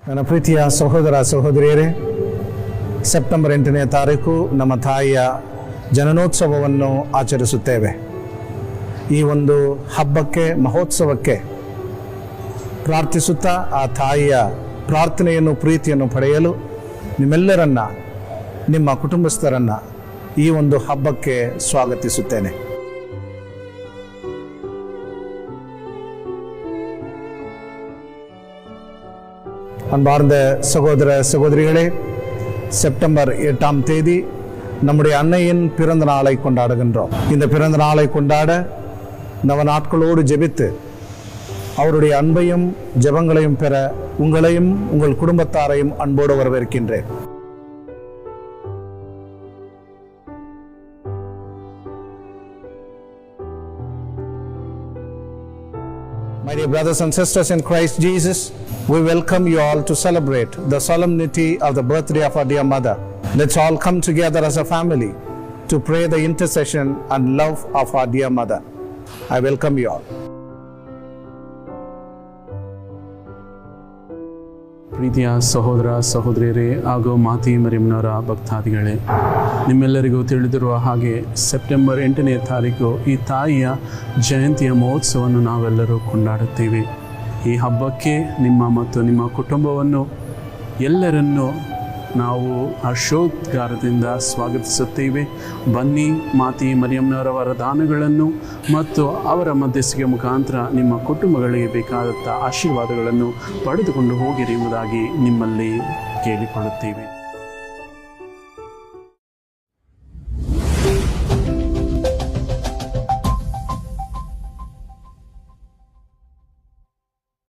ನನ್ನ ಪ್ರೀತಿಯ ಸಹೋದರ ಸಹೋದರಿಯರೇ, ಸೆಪ್ಟೆಂಬರ್ 8ನೇ ತಾರೀಕು ನಮ್ಮ ತಾಯಿಯ ಜನನೋತ್ಸವವನ್ನು ಆಚರಿಸುತ್ತೇವೆ. ಈ ಒಂದು ಹಬ್ಬಕ್ಕೆ, ಮಹೋತ್ಸವಕ್ಕೆ ಪ್ರಾರ್ಥಿಸುತ್ತಾ ಆ ತಾಯಿಯ ಪ್ರಾರ್ಥನೆಯನ್ನು, ಪ್ರೀತಿಯನ್ನು ಪಡೆಯಲು ನಿಮ್ಮೆಲ್ಲರನ್ನ, ನಿಮ್ಮ ಕುಟುಂಬಸ್ಥರನ್ನ ಈ ಒಂದು ಹಬ್ಬಕ್ಕೆ ಸ್ವಾಗತಿಸುತ್ತೇನೆ. அன்பார்ந்த சகோதர சகோதரிகளே, செப்டம்பர் 8ஆம் தேதி நம்முடைய அன்னையின் பிறந்த நாளை கொண்டாடுகின்றோம். இந்த பிறந்த நாளை கொண்டாட நவ நாட்களோடு ஜெபித்து அவருடைய அன்பையும் ஜெபங்களையும் பெற உங்களையும் உங்கள் குடும்பத்தாரையும் அன்போடு வரவேற்கின்றேன். My dear brothers and sisters in Christ Jesus, we welcome you all to celebrate the solemnity of the birthday of our dear mother. Let's all come together as a family to pray the intercession and love of our dear mother. I welcome you all. ಪ್ರೀತಿಯ ಸಹೋದರ ಸಹೋದರಿಯರೇ ಹಾಗೂ ಮಾತೆ ಮರಿಯಮ್ಮನವರ ಭಕ್ತಾದಿಗಳೇ, ನಿಮ್ಮೆಲ್ಲರಿಗೂ ತಿಳಿದಿರುವ ಹಾಗೆ September 8ನೇ ತಾರೀಕು ಈ ತಾಯಿಯ ಜಯಂತಿಯ ಮಹೋತ್ಸವವನ್ನು ನಾವೆಲ್ಲರೂ ಕೊಂಡಾಡುತ್ತೇವೆ. ಈ ಹಬ್ಬಕ್ಕೆ ನಿಮ್ಮ ಮತ್ತು ನಿಮ್ಮ ಕುಟುಂಬವನ್ನು ಎಲ್ಲರನ್ನೂ ನಾವು ಹರ್ಷೋದ್ಗಾರದಿಂದ ಸ್ವಾಗತಿಸುತ್ತೇವೆ. ಬನ್ನಿ, ಮಾತೆ ಮರಿಯಮ್ಮನವರ ವರದಾನಗಳನ್ನು ಮತ್ತು ಅವರ ಮಧ್ಯಸ್ಥಿಕೆ ಮುಖಾಂತರ ನಿಮ್ಮ ಕುಟುಂಬಗಳಿಗೆ ಬೇಕಾದಂಥ ಆಶೀರ್ವಾದಗಳನ್ನು ಪಡೆದುಕೊಂಡು ಹೋಗಿರಿ ಎಂಬುದಾಗಿ ನಿಮ್ಮಲ್ಲಿ ಕೇಳಿಕೊಳ್ಳುತ್ತೇವೆ.